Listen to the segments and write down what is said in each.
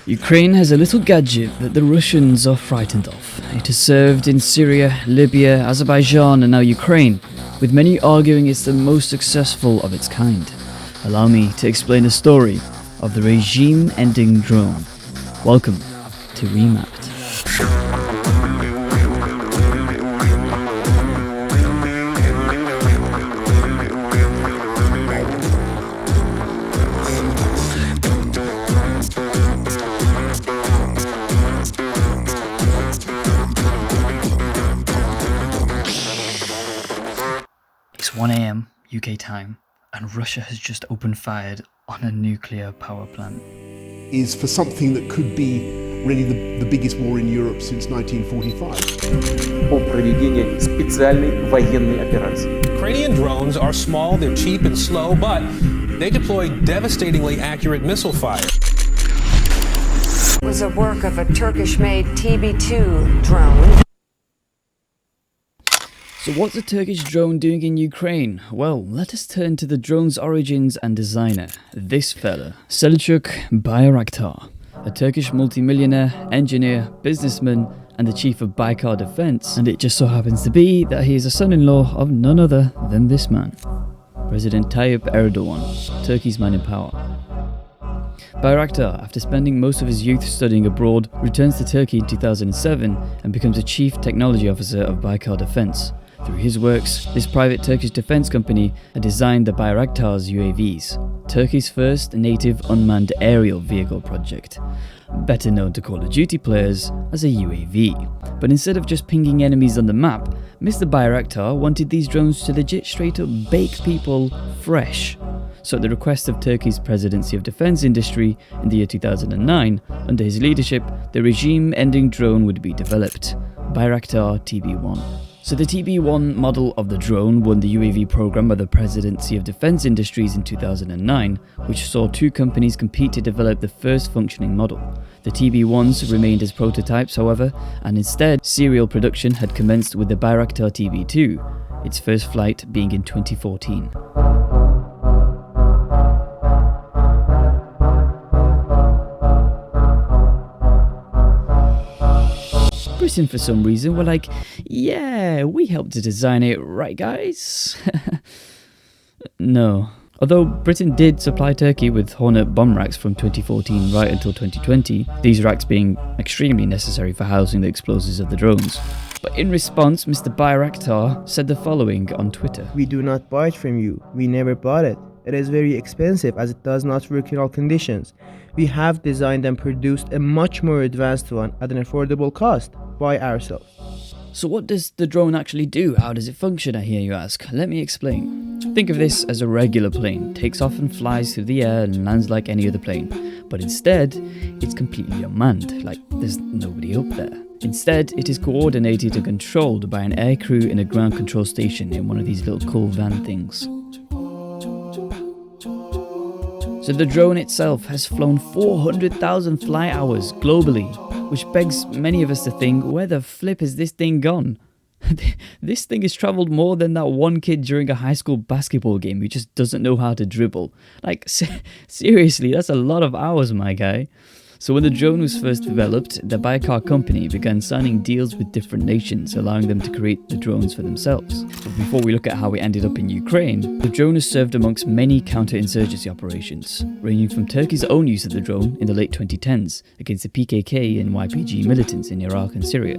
Ukraine has a little gadget that the Russians are frightened of. It has served in Syria, Libya, Azerbaijan and now Ukraine, with many arguing it's the most successful of its kind. Allow me to explain the story of the regime-ending drone. Welcome to Remapped. It's 1 AM UK time, and Russia has just opened fire on a nuclear power plant. Is for something that could be really the biggest war in Europe since 1945. По проведению специальной военной операции. Ukrainian drones are small, they're cheap and slow, but they deploy devastatingly accurate missile fire. It was a work of a Turkishmade TB2 drone. So what's a Turkish drone doing in Ukraine? Well, let us turn to the drone's origins and designer, this fella, Selçuk Bayraktar, a Turkish multimillionaire, engineer, businessman, and the chief of Bayraktar Defense, and it just so happens to be that he is a son-in-law of none other than this man, President Tayyip Erdogan, Turkey's man in power. Bayraktar, after spending most of his youth studying abroad, returns to Turkey in 2007 and becomes a chief technology officer of Bayraktar Defense. Through his works, this private Turkish defense company had designed the Bayraktar's UAVs, Turkey's first native unmanned aerial vehicle project, better known to Call of Duty players as a UAV. But instead of just pinging enemies on the map, Mr. Bayraktar wanted these drones to legit straight up bake people fresh. So at the request of Turkey's Presidency of Defense Industry in the year 2009, under his leadership, the regime-ending drone would be developed, Bayraktar TB2. So the TB1 model of the drone won the UAV program by the Presidency of Defense Industries in 2009, which saw two companies compete to develop the first functioning model. The TB1s remained as prototypes, however, and instead serial production had commenced with the Bayraktar TB2, its first flight being in 2014. Britain, for some reason, were like, yeah, we helped to design it, right guys? No. Although Britain did supply Turkey with Hornet bomb racks from 2014 right until 2020, these racks being extremely necessary for housing the explosives of the drones. But in response, Mr. Bayraktar said the following on Twitter. We do not buy it from you. We never bought it. It is very expensive as it does not work in all conditions. We have designed and produced a much more advanced one at an affordable cost by ourselves. So what does the drone actually do? How does it function, I hear you ask? Let me explain. Think of this as a regular plane. Takes off and flies through the air and lands like any other plane. But instead, it's completely unmanned, like there's nobody up there. Instead, it is coordinated and controlled by an aircrew in a ground control station in one of these little cool van things. So the drone itself has flown 400,000 flight hours globally, which begs many of us to think, where the flip has this thing gone? This thing has travelled more than that one kid during a high school basketball game who just doesn't know how to dribble. Like, seriously, that's a lot of hours, my guy. So when the drone was first developed, the Bayraktar company began signing deals with different nations, allowing them to create the drones for themselves. But before we look at how it ended up in Ukraine, the drone has served amongst many counterinsurgency operations, ranging from Turkey's own use of the drone in the late 2010s against the PKK and YPG militants in Iraq and Syria,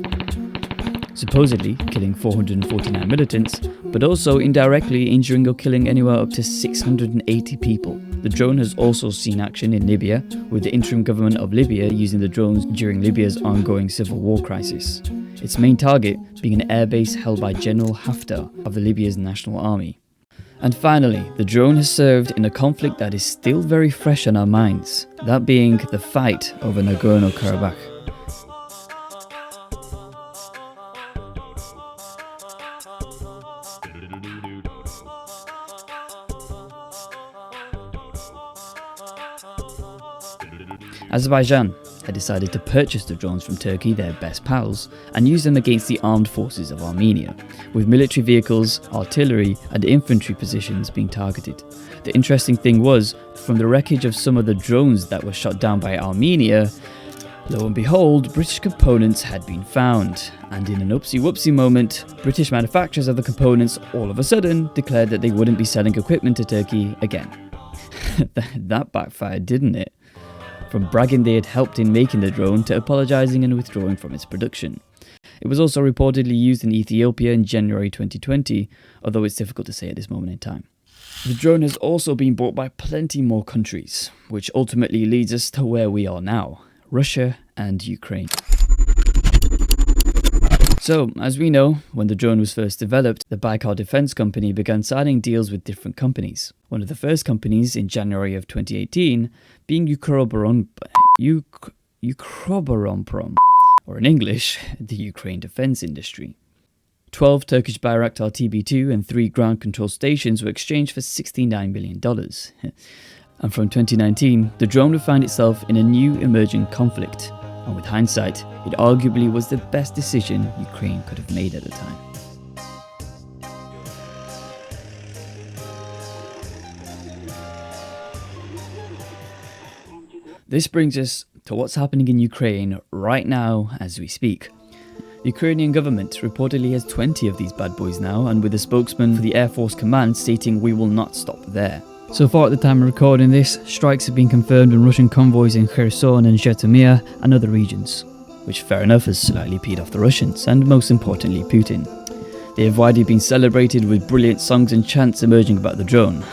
supposedly killing 449 militants, but also indirectly injuring or killing anywhere up to 680 people. The drone has also seen action in Libya, with the interim government of Libya using the drones during Libya's ongoing civil war crisis. Its main target being an airbase held by General Haftar of the Libya's National Army. And finally, the drone has served in a conflict that is still very fresh on our minds, that being the fight over Nagorno-Karabakh. Azerbaijan had decided to purchase the drones from Turkey, their best pals, and use them against the armed forces of Armenia, with military vehicles, artillery, and infantry positions being targeted. The interesting thing was, from the wreckage of some of the drones that were shot down by Armenia, Lo and behold, British components had been found, and in an upsy-whoopsie moment, British manufacturers of the components all of a sudden declared that they wouldn't be selling equipment to Turkey again. That backfired, didn't it? From bragging they had helped in making the drone to apologising and withdrawing from its production. It was also reportedly used in Ethiopia in January 2020, although it's difficult to say at this moment in time. The drone has also been bought by plenty more countries, which ultimately leads us to where we are now. Russia and Ukraine. So, as we know, when the drone was first developed, the Bayraktar Defense Company began signing deals with different companies. One of the first companies in January of 2018 being Ukroboronprom, or in English, the Ukraine defense industry. 12 Turkish Bayraktar TB2 and 3 ground control stations were exchanged for $69 million. And from 2019, the drone would find itself in a new emerging conflict. And with hindsight, it arguably was the best decision Ukraine could have made at the time. This brings us to what's happening in Ukraine right now as we speak. The Ukrainian government reportedly has 20 of these bad boys now, and with a spokesman for the Air Force Command stating we will not stop there. So far at the time of recording this, strikes have been confirmed on Russian convoys in Kherson and Zhytomyr and other regions, which fair enough has slightly peed off the Russians, and most importantly Putin. They have widely been celebrated with brilliant songs and chants emerging about the drone.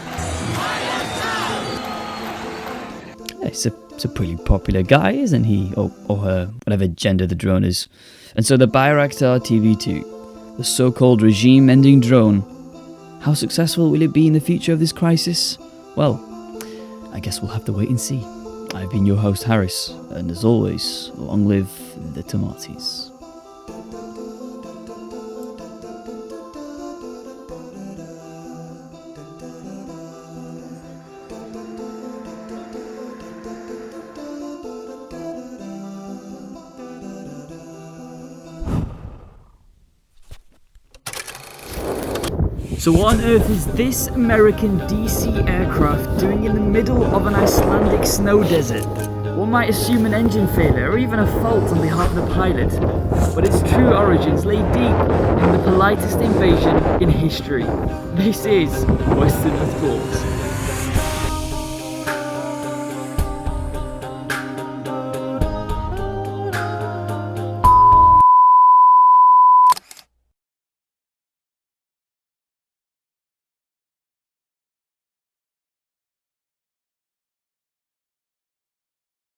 It's a pretty popular guy, isn't he? Or her, whatever gender the drone is. And so the Bayraktar TB2, the so-called regime-ending drone, how successful will it be in the future of this crisis? Well, I guess we'll have to wait and see. I've been your host Harris, and as always, long live the tomatoes. So what on earth is this American DC aircraft doing in the middle of an Icelandic snow desert? One might assume an engine failure or even a fault on behalf of the pilot, but its true origins lay deep in the politest invasion in history. This is Western Earth Talks.